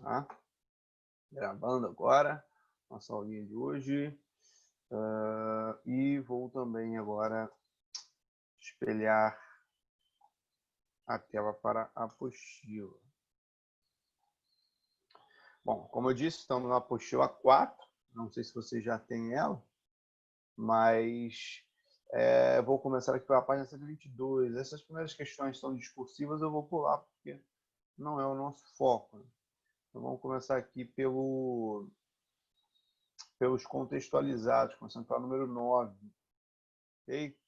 Tá? Gravando agora nossa aulinha de hoje. E vou também agora espelhar a tela para a apostila. Bom, como eu disse, estamos na apostila 4. Não sei se você já tem ela, mas vou começar aqui pela página 122. Essas primeiras questões são discursivas, eu vou pular porque não é o nosso foco. Né? Então vamos começar aqui pelos contextualizados, começando pelo número 9, okay?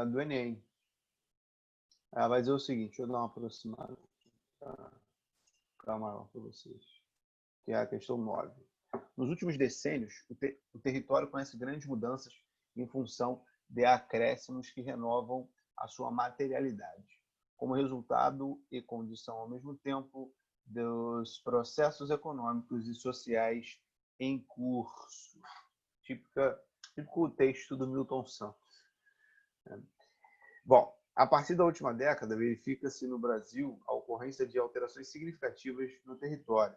Do Enem. Vai dizer o seguinte, deixa eu dar uma aproximada para ficar maior para vocês, que é a questão 9. Nos últimos decênios, o território conhece grandes mudanças em função de acréscimos que renovam a sua materialidade, como resultado e condição ao mesmo tempo dos processos econômicos e sociais em curso. Típico texto do Milton Santos. Bom, a partir da última década, verifica-se no Brasil a ocorrência de alterações significativas no território,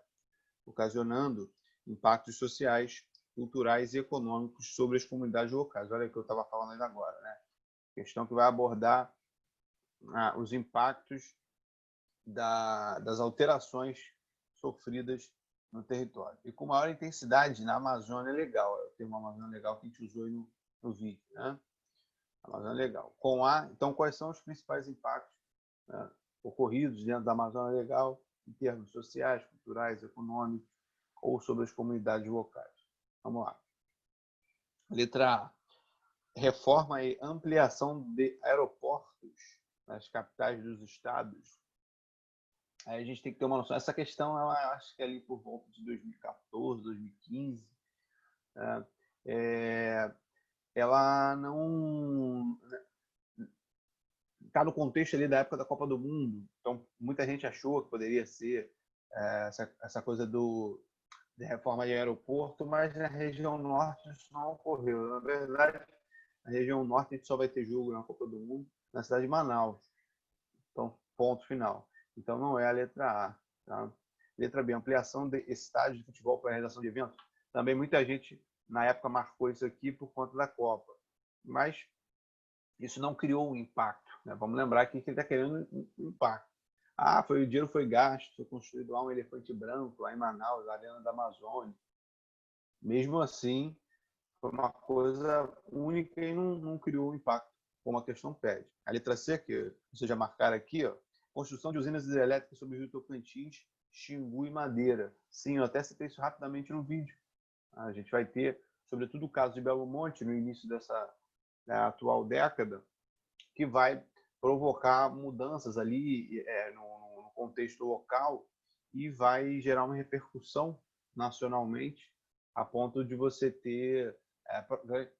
ocasionando impactos sociais, culturais e econômicos sobre as comunidades locais. Olha o que eu estava falando ainda agora, né? Questão que vai abordar os impactos das alterações sofridas no território. E com maior intensidade na Amazônia Legal. É o termo Amazônia Legal que a gente usou aí no vídeo, né? Amazônia Legal. Então, quais são os principais impactos, né, ocorridos dentro da Amazônia Legal em termos sociais, culturais, econômicos ou sobre as comunidades locais? Vamos lá. Letra A. Reforma e ampliação de aeroportos nas capitais dos estados. Aí a gente tem que ter uma noção. Essa questão, eu acho que é ali por volta de 2014, 2015. Ela não está no contexto ali da época da Copa do Mundo. Então, muita gente achou que poderia ser essa coisa de reforma de aeroporto, mas na região norte isso não ocorreu. Na verdade, na região norte a gente só vai ter jogo na Copa do Mundo na cidade de Manaus. Então, ponto final. Então, não é a letra A. Tá? Letra B, ampliação de estádios de futebol para a realização de eventos. Também muita gente, na época, marcou isso aqui por conta da Copa. Mas isso não criou um impacto. Né? Vamos lembrar aqui que ele está querendo um impacto. O dinheiro foi gasto, foi construído lá um elefante branco, lá em Manaus, a Arena da Amazônia. Mesmo assim, foi uma coisa única e não criou um impacto, como a questão pede. A letra C, que vocês já marcaram aqui, ó, construção de usinas hidrelétricas sobre o Rio Tocantins, Xingu e Madeira. Sim, eu até citei isso rapidamente no vídeo. A gente vai ter, sobretudo, o caso de Belo Monte, no início dessa atual década, que vai provocar mudanças ali no contexto local e vai gerar uma repercussão nacionalmente a ponto de você ter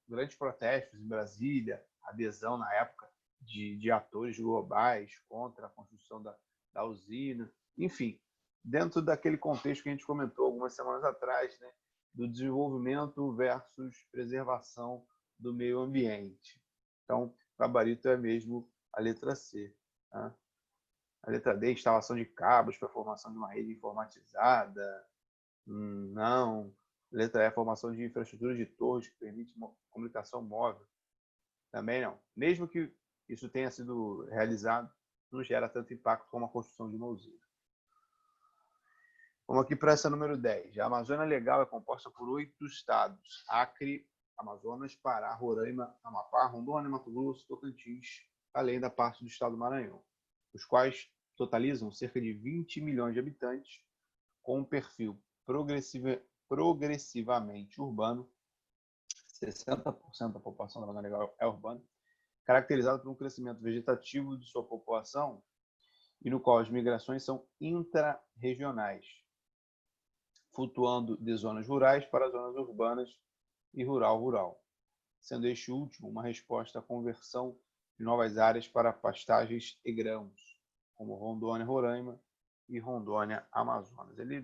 grandes protestos em Brasília, adesão na época de atores globais contra a construção da usina, enfim, dentro daquele contexto que a gente comentou algumas semanas atrás, né, do desenvolvimento versus preservação do meio ambiente. Então, o gabarito é mesmo a letra C. Tá? A letra D, instalação de cabos para a formação de uma rede informatizada. Não. Letra E, formação de infraestrutura de torres que permite comunicação móvel. Também não. Mesmo que isso tenha sido realizado, não gera tanto impacto como a construção de uma usina. Vamos aqui para essa número 10. A Amazônia Legal é composta por 8 estados: Acre, Amazonas, Pará, Roraima, Amapá, Rondônia, Mato Grosso, Tocantins, além da parte do estado do Maranhão, os quais totalizam cerca de 20 milhões de habitantes, com um perfil progressivamente urbano, 60% da população da Amazônia Legal é urbana, caracterizado por um crescimento vegetativo de sua população e no qual as migrações são intra-regionais, flutuando de zonas rurais para zonas urbanas e rural-rural, sendo este último uma resposta à conversão de novas áreas para pastagens e grãos, como Rondônia, Roraima e Rondônia, Amazonas. Ele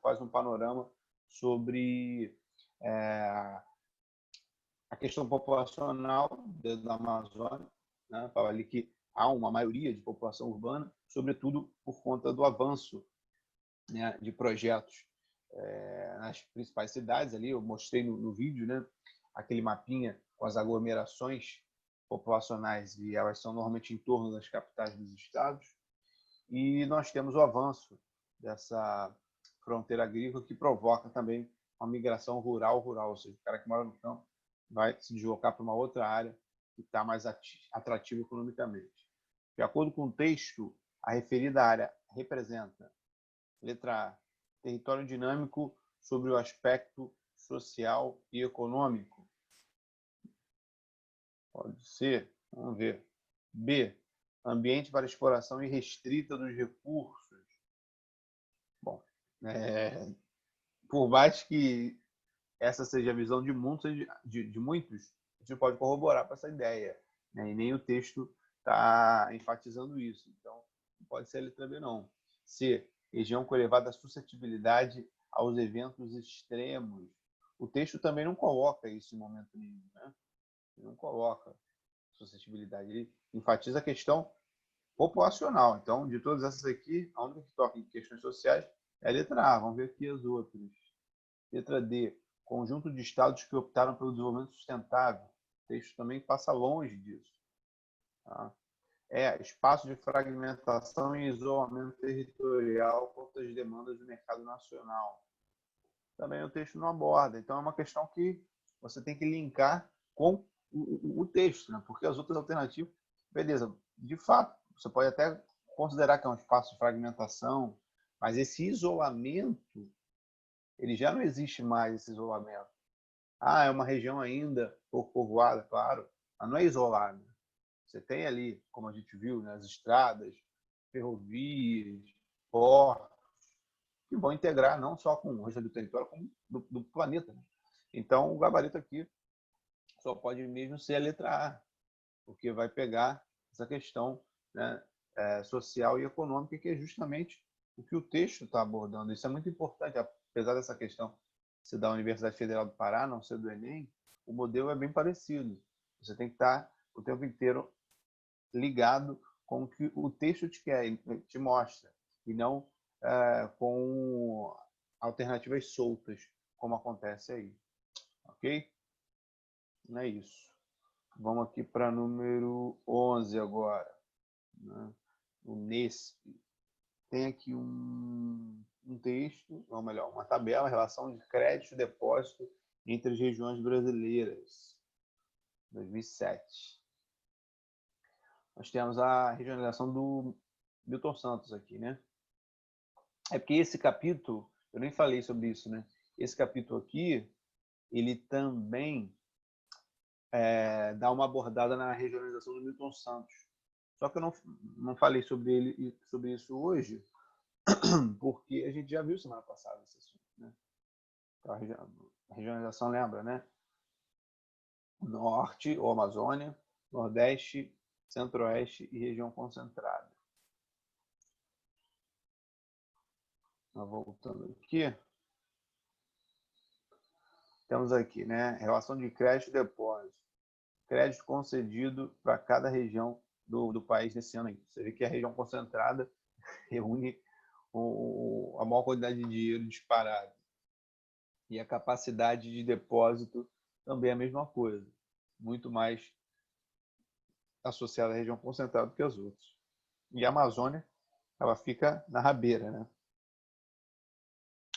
faz um panorama sobre a questão populacional da Amazônia, né? Fala ali que há uma maioria de população urbana, sobretudo por conta do avanço né, de projetos nas principais cidades. Ali eu mostrei no vídeo, né, aquele mapinha com as aglomerações populacionais, e elas são normalmente em torno das capitais dos estados. E nós temos o avanço dessa fronteira agrícola que provoca também uma migração rural, ou seja, o cara que mora no campo vai se deslocar para uma outra área que está mais atrativa economicamente. De acordo com o texto, a referida área representa, letra A, território dinâmico sobre o aspecto social e econômico. Pode ser, vamos ver. B, ambiente para exploração irrestrita dos recursos. Bom, por mais que essa seja a visão de muitos, a gente pode corroborar para essa ideia, né? E nem o texto está enfatizando isso. Então, não pode ser a letra B, não. C, região com elevada suscetibilidade aos eventos extremos. O texto também não coloca isso em momento nenhum, né? Ele não coloca suscetibilidade, ele enfatiza a questão populacional. Então, de todas essas aqui, a única que toca em questões sociais é a letra A. Vamos ver aqui as outras. Letra D, conjunto de estados que optaram pelo desenvolvimento sustentável. O texto também passa longe disso. Tá? Espaço de fragmentação e isolamento territorial contra as demandas do mercado nacional. Também o texto não aborda. Então, é uma questão que você tem que linkar com o texto, né? Porque as outras alternativas, beleza, de fato, você pode até considerar que é um espaço de fragmentação, mas esse isolamento, ele já não existe mais, esse isolamento. É uma região ainda pouco povoada, claro, mas não é isolada. Você tem ali, como a gente viu, né, as estradas, ferrovias, portos, que vão integrar não só com o resto do território, como do planeta. Né? Então, o gabarito aqui só pode mesmo ser a letra A, porque vai pegar essa questão, né, social e econômica, que é justamente o que o texto está abordando. Isso é muito importante, apesar dessa questão ser da Universidade Federal do Pará, não ser do Enem, o modelo é bem parecido. Você tem que estar o tempo inteiro ligado com o que o texto te mostra, e não com alternativas soltas, como acontece aí. Ok? Não é isso. Vamos aqui para número 11 agora. Né? O NESP. Tem aqui um texto, ou melhor, uma tabela, relação de crédito e depósito entre as regiões brasileiras, 2007. Nós temos a regionalização do Milton Santos aqui, né? É porque esse capítulo, eu nem falei sobre isso, né? Esse capítulo aqui, ele também dá uma abordada na regionalização do Milton Santos. Só que eu não falei sobre isso hoje, porque a gente já viu semana passada esse assunto, né? Então, a regionalização, lembra, né? Norte, ou Amazônia, Nordeste, Centro-Oeste e região concentrada. Voltando aqui, temos aqui, né? Relação de crédito e depósito. Crédito concedido para cada região do país nesse ano. Você vê que a região concentrada reúne a maior quantidade de dinheiro disparado. E a capacidade de depósito também é a mesma coisa. Muito mais associada à região concentrada do que as outras. E a Amazônia, ela fica na rabeira, né?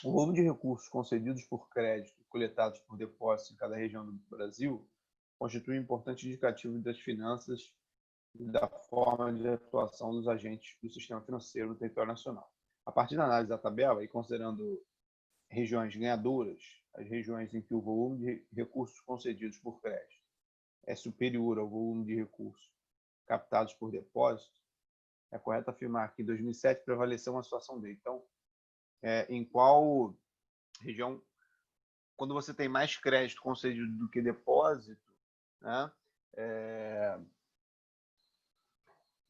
O volume de recursos concedidos por crédito e coletados por depósito em cada região do Brasil constitui um importante indicativo das finanças e da forma de atuação dos agentes do sistema financeiro no território nacional. A partir da análise da tabela e considerando regiões ganhadoras, as regiões em que o volume de recursos concedidos por crédito é superior ao volume de recursos captados por depósito, é correto afirmar que em 2007 prevaleceu uma situação dele. Então, em qual região, quando você tem mais crédito concedido do que depósito, né,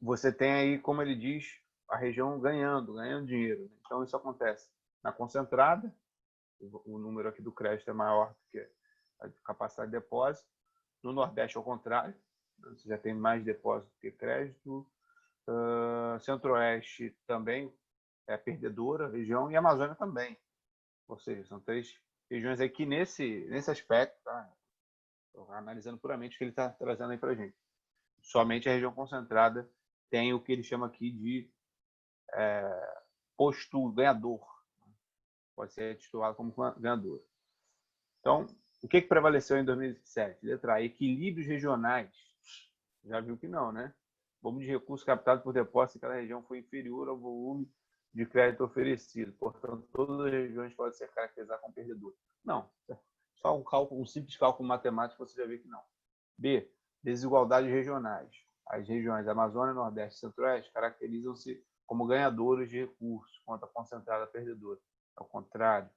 você tem aí, como ele diz, a região ganhando dinheiro. Então, isso acontece na concentrada, o número aqui do crédito é maior do que a capacidade de depósito. No Nordeste, ao contrário, você já tem mais depósito do que crédito. Centro-Oeste também, é a perdedora região, e a Amazônia também. Ou seja, são 3 regiões aí que nesse aspecto, tá? Estou analisando puramente o que ele está trazendo aí para a gente. Somente a região concentrada tem o que ele chama aqui de posto ganhador. Pode ser titulado como ganhador. Então, o que prevaleceu em 2007? Letra A, equilíbrios regionais. Já viu que não, né? O volume de recursos captados por depósito em cada região foi inferior ao volume de crédito oferecido. Portanto, todas as regiões podem ser caracterizadas como perdedoras. Não. Só um simples cálculo matemático você já vê que não. B, desigualdades regionais. As regiões Amazônia, Nordeste e Centro-Oeste caracterizam-se como ganhadores de recursos, enquanto a concentrada perdedora. Ao contrário.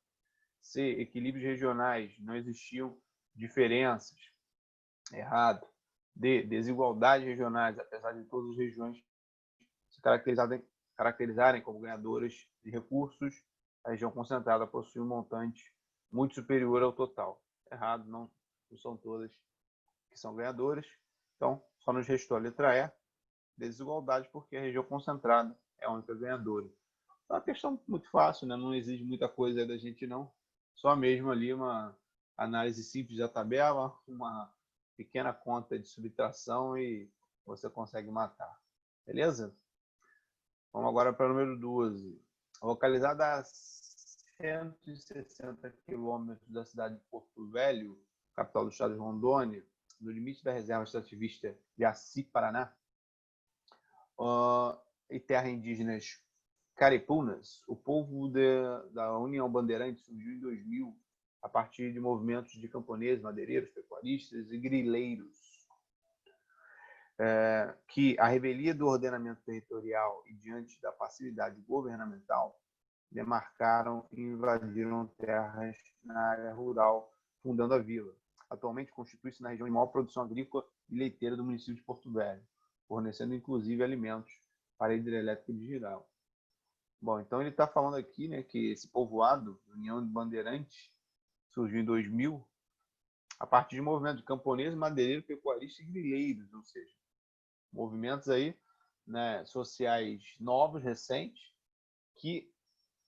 C, equilíbrios regionais, não existiam diferenças. Errado. D, desigualdades regionais, apesar de todas as regiões se caracterizarem como ganhadoras de recursos, a região concentrada possui um montante muito superior ao total. Errado, não são todas que são ganhadoras. Então, só nos restou a letra E, desigualdade, porque a região concentrada é a única ganhadora. É uma questão muito fácil, né? Não exige muita coisa da gente, não. Só mesmo ali uma análise simples da tabela, uma pequena conta de subtração e você consegue matar. Beleza? Vamos agora para o número 12. Localizada a 160 quilômetros da cidade de Porto Velho, capital do estado de Rondônia, no limite da reserva extrativista de Assi, Paraná, e terra indígenas caripunas, o povo da União Bandeirante surgiu em 2000 a partir de movimentos de camponeses, madeireiros, pecuaristas e grileiros, que a revelia do ordenamento territorial e diante da passividade governamental demarcaram e invadiram terras na área rural, fundando a vila. Atualmente constitui-se na região de maior produção agrícola e leiteira do município de Porto Velho, fornecendo inclusive alimentos para a hidrelétrica de Jirau. Bom, então ele está falando aqui, né, que esse povoado, União de Bandeirantes, surgiu em 2000 a partir de movimentos de camponeses, madeireiros, pecuaristas e grileiros, ou seja, movimentos aí, né, sociais novos, recentes, que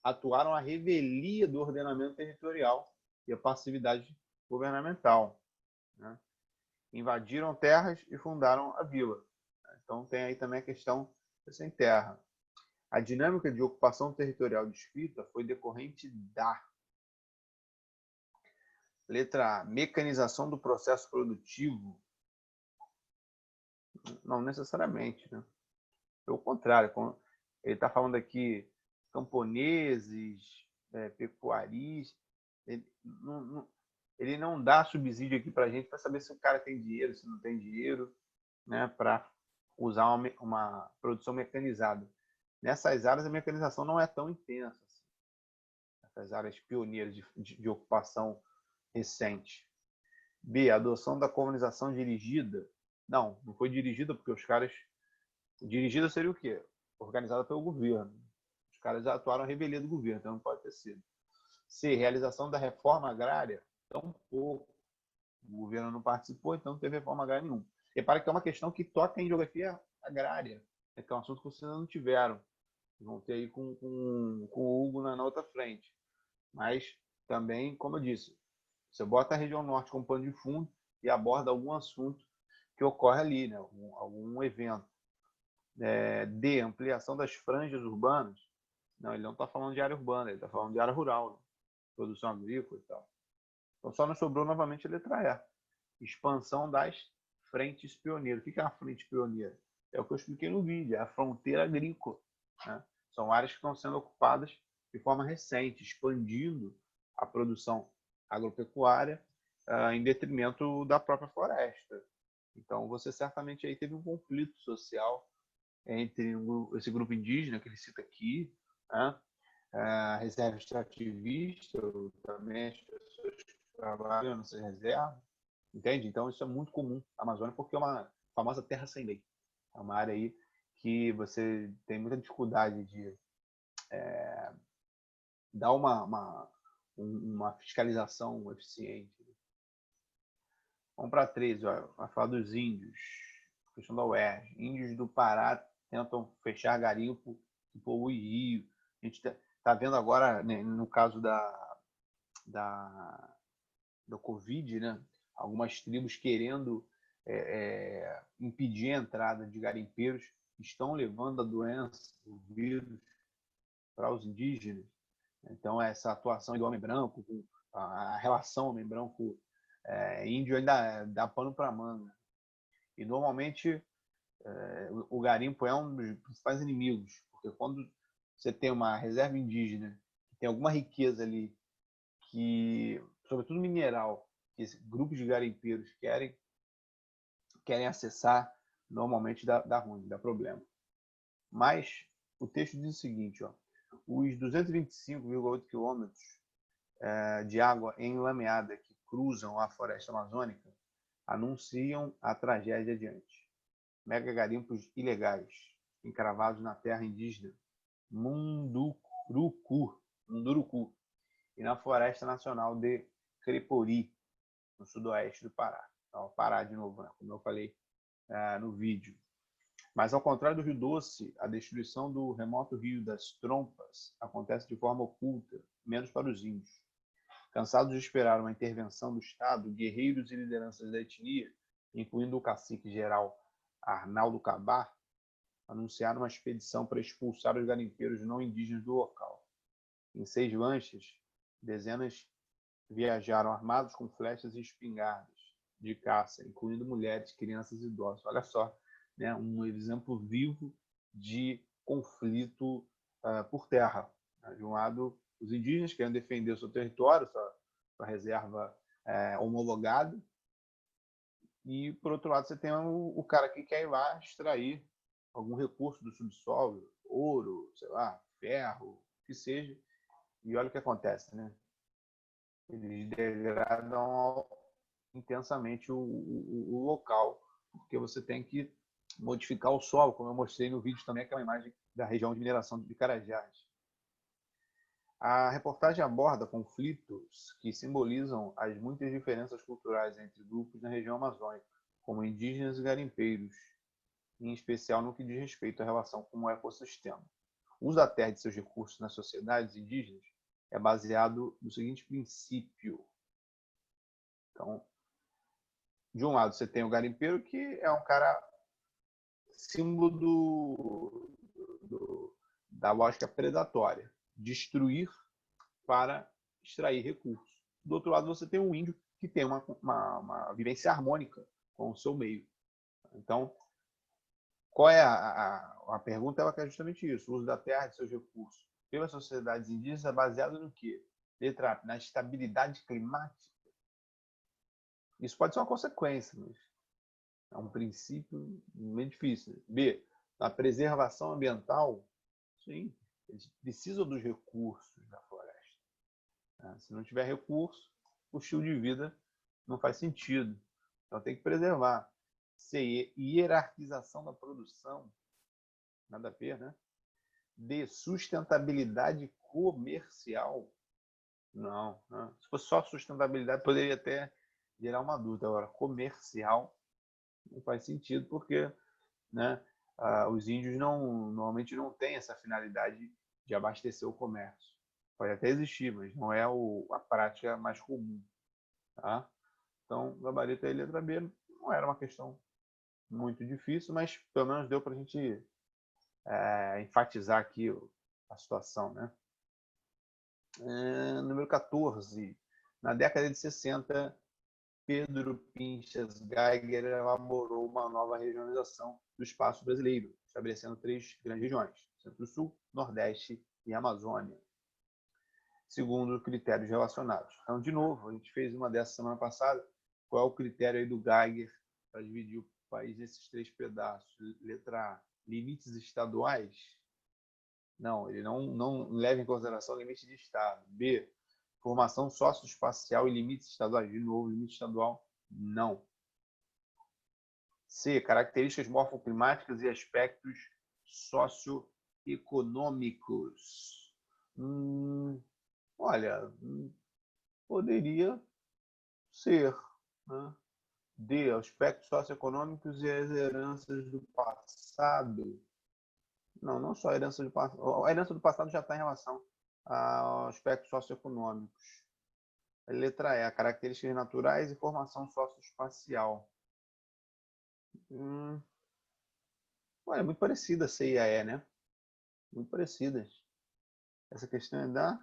atuaram à revelia do ordenamento territorial e a passividade governamental, né? Invadiram terras e fundaram a vila. Então tem aí também a questão de sem terra. A dinâmica de ocupação territorial descrita foi decorrente da letra A, mecanização do processo produtivo. Não necessariamente, né? Pelo contrário, ele está falando aqui camponeses, pecuaristas, ele não dá subsídio aqui para a gente para saber se o cara tem dinheiro, se não tem dinheiro, né, para usar uma produção mecanizada. Nessas áreas a mecanização não é tão intensa, assim. Essas áreas pioneiras de ocupação recente. B, a adoção da colonização dirigida. Não foi dirigida porque os caras... Dirigida seria o quê? Organizada pelo governo. Os caras já atuaram à revelia do governo, então não pode ter sido. C, realização da reforma agrária. Tampouco. O governo não participou, então não teve reforma agrária nenhuma. Repara que é uma questão que toca em geografia agrária, que é um assunto que vocês não tiveram. Vão ter aí com o Hugo na outra frente. Mas também, como eu disse, você bota a região norte como pano de fundo e aborda algum assunto que ocorre ali, né? algum evento. D, ampliação das franjas urbanas. Não, ele não está falando de área urbana, ele está falando de área rural, né? Produção agrícola e tal. Então só nos sobrou novamente a letra E. Expansão das frentes pioneiras. O que é uma frente pioneira? É o que eu expliquei no vídeo, é a fronteira agrícola, né? São áreas que estão sendo ocupadas de forma recente, expandindo a produção agropecuária em detrimento da própria floresta. Então, você certamente aí teve um conflito social entre esse grupo indígena que ele cita aqui, né? A reserva extrativista, também as pessoas que trabalham nessa reserva, entende? Então, isso é muito comum na Amazônia, porque é uma famosa terra sem lei. É uma área aí que você tem muita dificuldade de dar uma fiscalização eficiente. Vamos para 13, vai falar dos índios. Questão da UERJ. Índios do Pará tentam fechar garimpo que polui rio. A gente está vendo agora, né, no caso da Covid, né, algumas tribos querendo impedir a entrada de garimpeiros, estão levando a doença, o vírus, para os indígenas. Então, essa atuação do homem branco, a relação homem branco índio ainda dá pano para manga. E, normalmente, o garimpo é um dos principais inimigos, porque quando você tem uma reserva indígena, que tem alguma riqueza ali, que, sobretudo mineral, que grupos de garimpeiros querem acessar, normalmente dá ruim, dá problema. Mas o texto diz o seguinte, ó, os 225,8 quilômetros de água enlameada que cruzam a floresta amazônica anunciam a tragédia adiante. Mega garimpos ilegais encravados na terra indígena Munduruku e na Floresta Nacional de Crepori, no sudoeste do Pará. Então, Pará de novo, né? Como eu falei no vídeo. Mas, ao contrário do Rio Doce, a destruição do remoto Rio das Trompas acontece de forma oculta, menos para os índios. Cansados de esperar uma intervenção do Estado, guerreiros e lideranças da etnia, incluindo o cacique-geral Arnaldo Cabar, anunciaram uma expedição para expulsar os garimpeiros não indígenas do local. Em 6 lanchas, dezenas viajaram armados com flechas e espingardas de caça, incluindo mulheres, crianças e idosos. Olha só, né, um exemplo vivo de conflito por terra. De um lado, os indígenas querendo defender o seu território, sua reserva homologada, e, por outro lado, você tem o cara que quer ir lá extrair algum recurso do subsolo, ouro, sei lá, ferro, o que seja, e olha o que acontece, né? Eles degradam intensamente o local, porque você tem que modificar o solo, como eu mostrei no vídeo também, aquela imagem da região de mineração de Carajás. A reportagem aborda conflitos que simbolizam as muitas diferenças culturais entre grupos na região amazônica, como indígenas e garimpeiros, em especial no que diz respeito à relação com o ecossistema. O uso da terra e de seus recursos nas sociedades indígenas é baseado no seguinte princípio. Então, de um lado, você tem o garimpeiro, que é um cara símbolo da lógica predatória, destruir para extrair recursos. Do outro lado, você tem um índio que tem uma vivência harmônica com o seu meio. Então, qual é a pergunta? É justamente isso: o uso da terra e de seus recursos pelas sociedades indígenas é baseado no quê? Letra A, na estabilidade climática. Isso pode ser uma consequência, mas é um princípio meio difícil. B, na preservação ambiental. Sim, eles precisam dos recursos da floresta. Se não tiver recurso, o estilo de vida não faz sentido. Então tem que preservar. C, hierarquização da produção. Nada a ver, né? D, sustentabilidade comercial. Não. Se fosse só sustentabilidade, poderia até gerar uma dúvida. Agora, comercial não faz sentido, porque, né, os índios normalmente não têm essa finalidade de abastecer o comércio. Pode até existir, mas não é a prática mais comum. Tá? Então, gabarito aí, letra B, não era uma questão muito difícil, mas pelo menos deu para a gente enfatizar aqui a situação. Né? Número 14. Na década de 60, Pedro Pinchas Geiger elaborou uma nova regionalização do espaço brasileiro, estabelecendo 3 grandes regiões: Centro-Sul, Nordeste e Amazônia, segundo critérios relacionados. Então, de novo, a gente fez uma dessa semana passada. Qual é o critério aí do Geiger para dividir o país nesses 3 pedaços? Letra A, limites estaduais? Não, ele não leva em consideração limite de estado. B, formação socioespacial e limites estaduais. De novo, limite estadual, não. C, características morfoclimáticas e aspectos socioeconômicos. Olha, poderia ser. Né? D, aspectos socioeconômicos e as heranças do passado. Não só a herança do passado. A herança do passado já está em relação aos aspectos socioeconômicos. A letra E, características naturais e formação socioespacial. É muito parecida a C e a E, né? Muito parecidas. Essa questão é da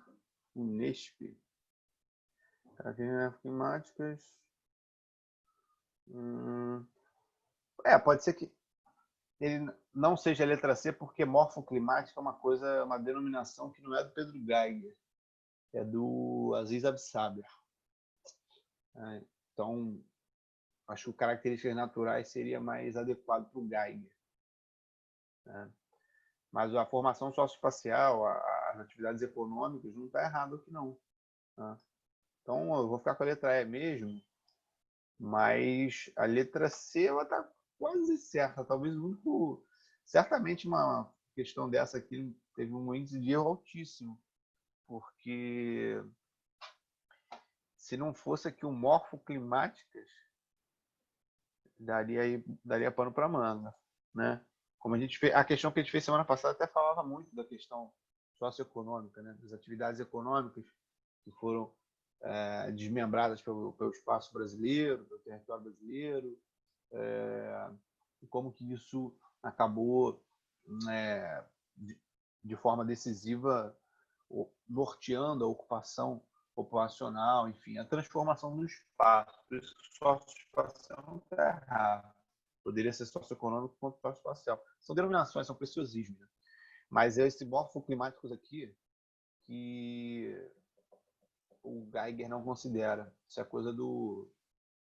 Unesp. Características climáticas. Pode ser que ele não seja a letra C, porque morfoclimática é uma coisa, uma denominação que não é do Pedro Geiger, é do Aziz Absaber. Então, acho que características naturais seria mais adequado para o Geiger. Mas a formação socioespacial, as atividades econômicas, não está errado aqui, não. Então, eu vou ficar com a letra E mesmo, mas a letra C vai estar quase certa. Talvez o único... Certamente uma questão dessa aqui teve um índice de erro altíssimo, porque se não fosse aqui o morfoclimáticas, daria pano para manga, né? Como a gente fez, a questão que a gente fez semana passada até falava muito da questão socioeconômica, né? Das atividades econômicas que foram desmembradas pelo espaço brasileiro, pelo território brasileiro, e como que isso acabou de forma decisiva norteando a ocupação populacional, enfim, a transformação do espaço. Por isso que socioespacial não está errado. Poderia ser socioeconômico quanto socioespacial. São denominações, são preciosismos. Né? Mas é esse morfoclimáticos aqui que o Geiger não considera. Isso é coisa do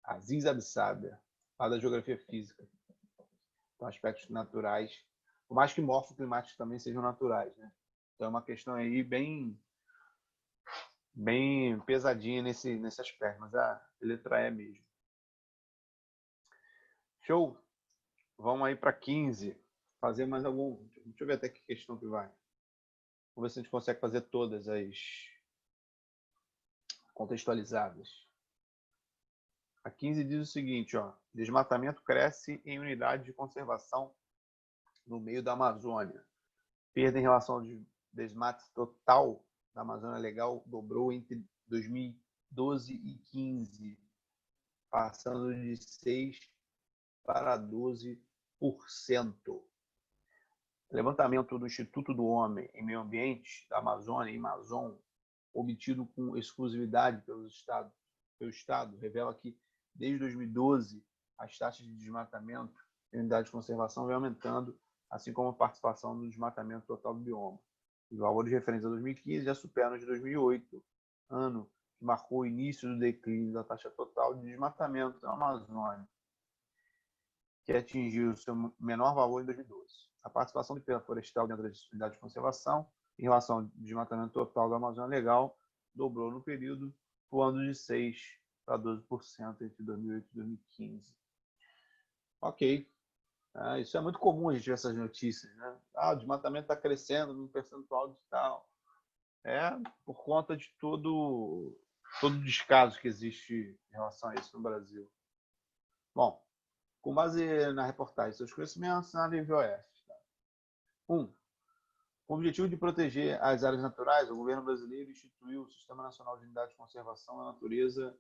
Aziz Absaber, lá da geografia física. Então, aspectos naturais, por mais que morfoclimáticos também sejam naturais, né? Então, é uma questão aí bem pesadinha nesse aspecto, mas a letra E mesmo. Show? Vamos aí para 15. Fazer mais algum... Deixa eu ver até que questão que vai. Vamos ver se a gente consegue fazer todas as contextualizadas. A 15 diz o seguinte, ó. Desmatamento cresce em unidade de conservação no meio da Amazônia. Perda em relação ao desmate total da Amazônia Legal dobrou entre 2012 e 2015, passando de 6% para 12%. Levantamento do Instituto do Homem em Meio Ambiente da Amazônia, Amazon, obtido com exclusividade pelo Estado, revela que, desde 2012, as taxas de desmatamento em unidade de conservação vem aumentando, assim como a participação no desmatamento total do bioma. Os valores referentes a 2015 já superam os de 2008, ano que marcou o início do declínio da taxa total de desmatamento na Amazônia, que atingiu seu menor valor em 2012. A participação do IPA florestal dentro da unidade de conservação, em relação ao desmatamento total da Amazônia Legal, dobrou no período, voando de 6% para 12% entre 2008 e 2015. Ok. Isso é muito comum a gente ver essas notícias, né? O desmatamento está crescendo num percentual de tal. É por conta de todo o descaso que existe em relação a isso no Brasil. Bom, com base na reportagem, seus conhecimentos na nível oeste. 1. Com o objetivo de proteger as áreas naturais, o governo brasileiro instituiu o Sistema Nacional de Unidade de Conservação da Natureza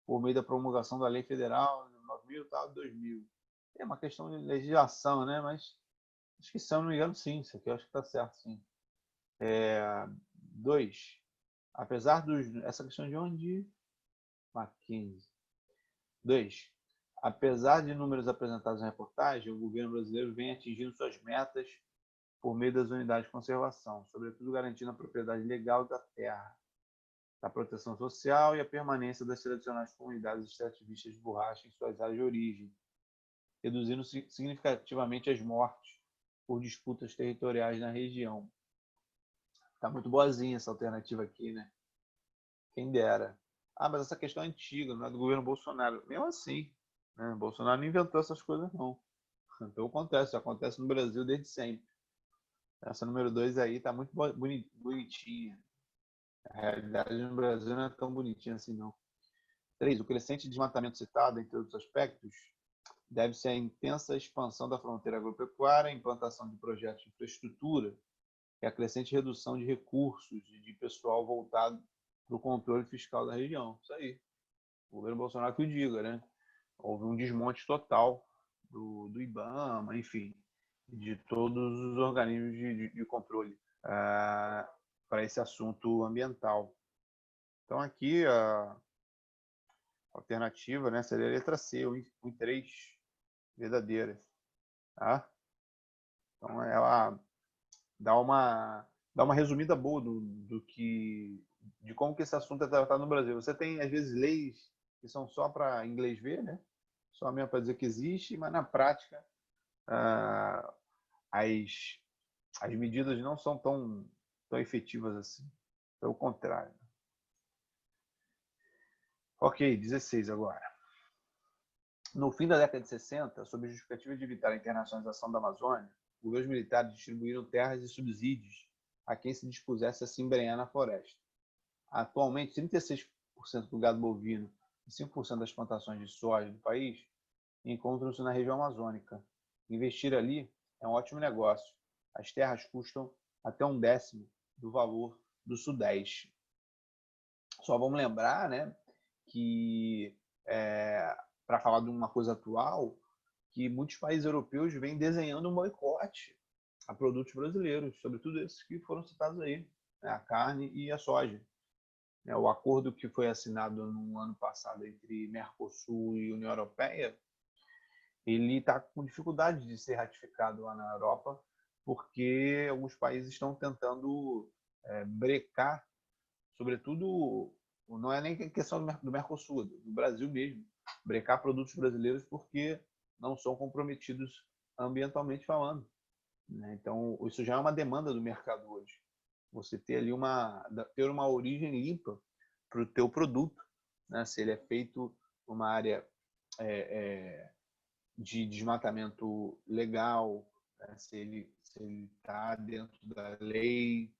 por meio da promulgação da Lei Federal 9.000 tal de 2000. É uma questão de legislação, né? Mas acho que, se eu não me engano, sim. Isso aqui eu acho que está certo, sim. 2. Apesar dos... Essa questão de onde? 15. 2. Apesar de números apresentados na reportagem, o governo brasileiro vem atingindo suas metas por meio das unidades de conservação, sobretudo garantindo a propriedade legal da terra, a proteção social e a permanência das tradicionais comunidades extrativistas de borracha em suas áreas de origem, reduzindo significativamente as mortes por disputas territoriais na região. Está muito boazinha essa alternativa aqui, né? Quem dera. Mas essa questão é antiga, não é do governo Bolsonaro. Mesmo assim, né? Bolsonaro não inventou essas coisas, não. Então acontece no Brasil desde sempre. Essa número 2 aí está muito bonitinha. A realidade no Brasil não é tão bonitinha assim, não. 3. O crescente desmatamento citado, entre outros aspectos, deve-se à intensa expansão da fronteira agropecuária, implantação de projetos de infraestrutura e a crescente redução de recursos e de pessoal voltado para o controle fiscal da região. Isso aí. O governo Bolsonaro que o diga, né? Houve um desmonte total do IBAMA, enfim, de todos os organismos de controle para esse assunto ambiental. Então, aqui a alternativa, né, seria a letra C, 1 e 3, verdadeiras. Tá? Então, ela dá uma resumida boa de como que esse assunto é tratado no Brasil. Você tem, às vezes, leis que são só para inglês ver, né? Só mesmo para dizer que existe, mas na prática as medidas não são tão efetivas assim. Pelo contrário. Ok, 16 agora. No fim da década de 60, sob a justificativa de evitar a internacionalização da Amazônia, governos militares distribuíram terras e subsídios a quem se dispusesse a se embrenhar na floresta. Atualmente, 36% do gado bovino e 5% das plantações de soja do país encontram-se na região amazônica. Investir ali é um ótimo negócio. As terras custam até 1/10 do valor do Sudeste. Só vamos lembrar, né, que, para falar de uma coisa atual, que muitos países europeus vêm desenhando um boicote a produtos brasileiros, sobretudo esses que foram citados aí, né, a carne e a soja. O acordo que foi assinado no ano passado entre Mercosul e União Europeia, ele está com dificuldade de ser ratificado lá na Europa, porque alguns países estão tentando brecar, sobretudo, não é nem questão do Mercosul, do Brasil mesmo, brecar produtos brasileiros porque não são comprometidos ambientalmente falando. Então, isso já é uma demanda do mercado hoje. Você ter ali ter uma origem limpa para o teu produto, né? Se ele é feito numa área de desmatamento legal, né? Se ele está dentro da lei.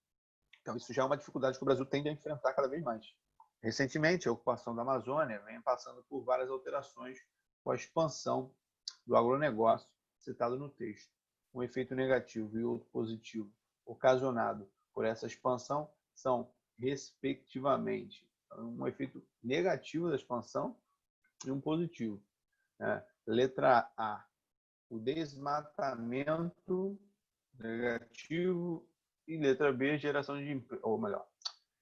Então, isso já é uma dificuldade que o Brasil tende a enfrentar cada vez mais. Recentemente, a ocupação da Amazônia vem passando por várias alterações com a expansão do agronegócio citado no texto. Um efeito negativo e outro positivo ocasionado por essa expansão são, respectivamente, um efeito negativo da expansão e um positivo. Letra A, o desmatamento negativo, e letra B, geração de emprego, ou melhor,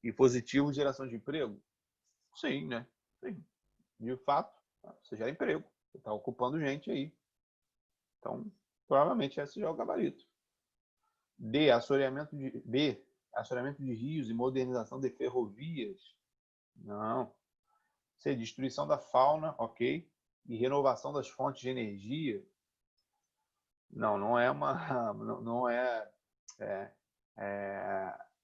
e positivo, geração de emprego? Sim, né? Sim. De fato, você gera emprego, você está ocupando gente aí. Então, provavelmente esse já é o gabarito. B, assoreamento de rios e modernização de ferrovias. Não. C, destruição da fauna, ok. E renovação das fontes de energia. Não é uma... Não é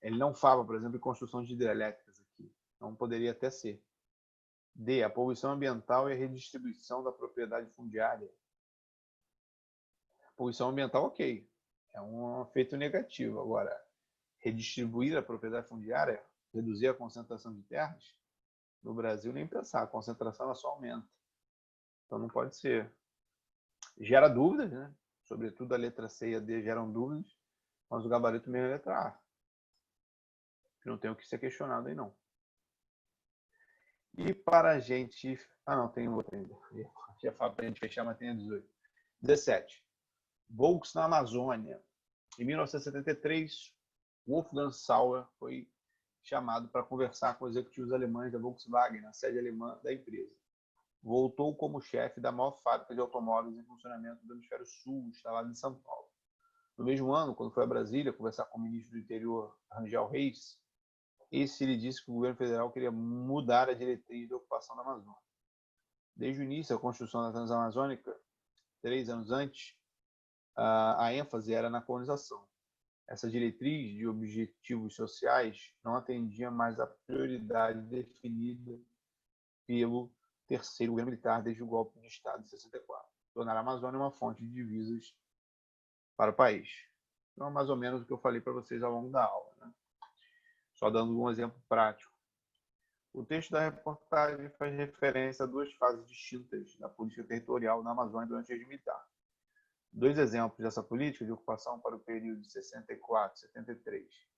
ele não fala, por exemplo, em construção de hidrelétricas aqui. Não poderia até ser. D, a poluição ambiental e a redistribuição da propriedade fundiária. Poluição ambiental, ok. É um efeito negativo. Agora, redistribuir a propriedade fundiária, reduzir a concentração de terras, no Brasil nem pensar, a concentração ela só aumenta. Então não pode ser. Gera dúvidas, né? Sobretudo a letra C e a D geram dúvidas, mas o gabarito mesmo é a letra A. Que não tem o que ser questionado aí, não. E para a gente... não, tem outra ainda. Já falo para a gente fechar, mas tem a 18. 17. Volks na Amazônia. Em 1973, Wolfgang Sauer foi chamado para conversar com os executivos alemães da Volkswagen, na sede alemã da empresa. Voltou como chefe da maior fábrica de automóveis em funcionamento do Hemisfério Sul, instalada em São Paulo. No mesmo ano, quando foi a Brasília conversar com o ministro do Interior, Rangel Reis, esse lhe disse que o governo federal queria mudar a diretriz da ocupação da Amazônia. Desde o início da construção da Transamazônica, 3 anos antes, a ênfase era na colonização. Essa diretriz de objetivos sociais não atendia mais à prioridade definida pelo terceiro governo militar desde o golpe de Estado de 64, tornar a Amazônia uma fonte de divisas para o país. Então, é mais ou menos o que eu falei para vocês ao longo da aula, né? Só dando um exemplo prático. O texto da reportagem faz referência a duas fases distintas da política territorial na Amazônia durante o regime militar. Dois exemplos dessa política de ocupação para o período de 64 e 73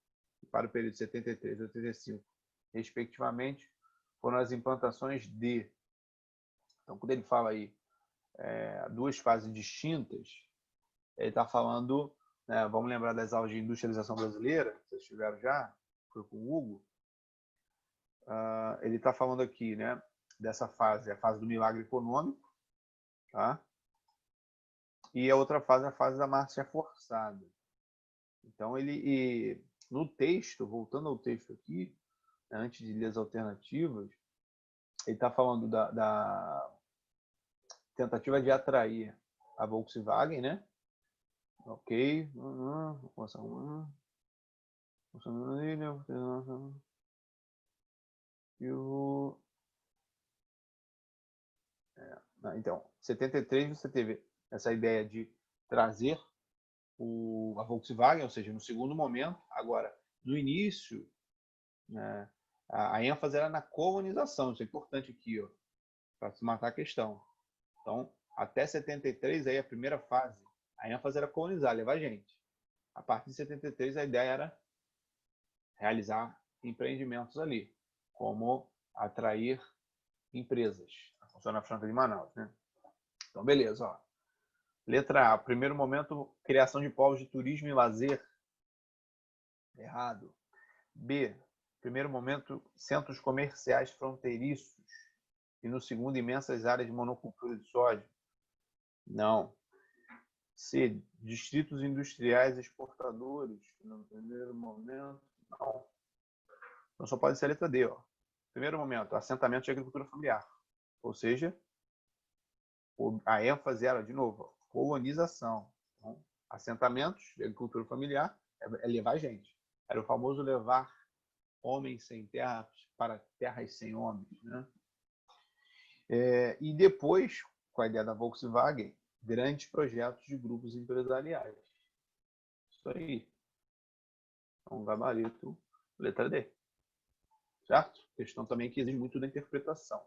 e para o período de 73 e 85, respectivamente, foram as implantações de... Então, quando ele fala aí duas fases distintas, ele está falando, né, vamos lembrar das aulas de industrialização brasileira, que vocês tiveram já, foi com o Hugo. Ele está falando aqui, né, dessa fase, a fase do milagre econômico, tá? E a outra fase é a fase da marcha forçada. Então, no texto, voltando ao texto aqui, né, antes de ler as alternativas, ele está falando da tentativa de atrair a Volkswagen, né? Ok. Então, 73 você teve essa ideia de trazer a Volkswagen, ou seja, no segundo momento. Agora, no início, né, a ênfase era na colonização. Isso é importante aqui, para se matar a questão. Então, até 73, aí a primeira fase, a ênfase era colonizar, levar gente. A partir de 73, a ideia era realizar empreendimentos ali, como atrair empresas. A Zona Franca de Manaus, né? Então, beleza, ó. Letra A, primeiro momento, criação de polos de turismo e lazer. Errado. B, primeiro momento, centros comerciais fronteiriços. E no segundo, imensas áreas de monocultura de soja. Não. C, distritos industriais exportadores. No primeiro momento, não. Então só pode ser a letra D, ó. Primeiro momento, assentamento de agricultura familiar. Ou seja, a ênfase era, de novo, colonização. Então, assentamentos de agricultura familiar é levar gente. Era o famoso levar homens sem terra para terras sem homens, né? E depois, com a ideia da Volkswagen, grandes projetos de grupos empresariais. Isso aí. Então, gabarito, letra D. Certo? Questão também que exige muito da interpretação.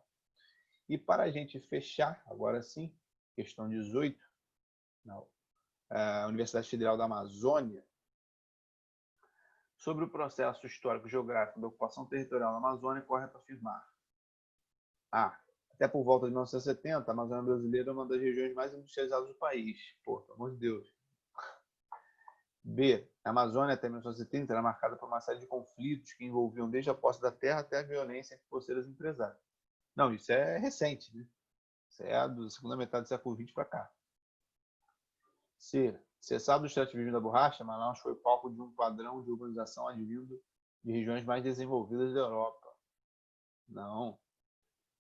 E para a gente fechar, agora sim, questão 18, a Universidade Federal da Amazônia, sobre o processo histórico-geográfico da ocupação territorial na Amazônia, é correto afirmar: A. Até por volta de 1970, a Amazônia brasileira é uma das regiões mais industrializadas do país. Pô, pelo amor de Deus. B. A Amazônia até 1970 era marcada por uma série de conflitos que envolviam desde a posse da terra até a violência entre poceiros e empresários. Não, isso é recente, né? Isso é da segunda metade do século XX para cá. C. Cessado do extrativismo da borracha, Manaus foi palco de um padrão de urbanização advindo de regiões mais desenvolvidas da Europa. Não.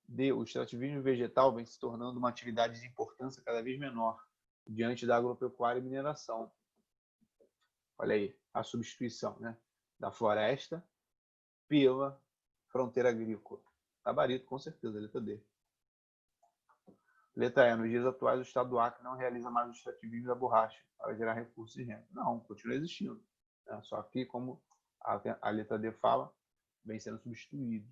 D. O extrativismo vegetal vem se tornando uma atividade de importância cada vez menor diante da agropecuária e mineração. Olha aí, a substituição, né, da floresta pela fronteira agrícola. Gabarito, com certeza, letra D. Letra E. Nos dias atuais, o Estado do Acre não realiza mais o extrativismo da borracha para gerar recursos e renda. Não, continua existindo. Né? Só que, como a letra D fala, vem sendo substituído.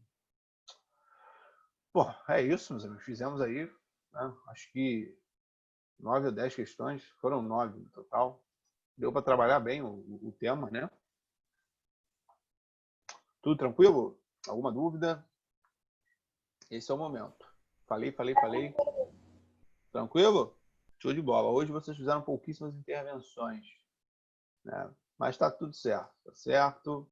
Bom, é isso, meus amigos. Fizemos aí, né, acho que 9 ou 10 questões. Foram 9 no total. Deu para trabalhar bem o tema, né? Tudo tranquilo? Alguma dúvida? Esse é o momento. Falei. Tranquilo? Show de bola. Hoje vocês fizeram pouquíssimas intervenções, né? Mas está tudo certo, tá certo?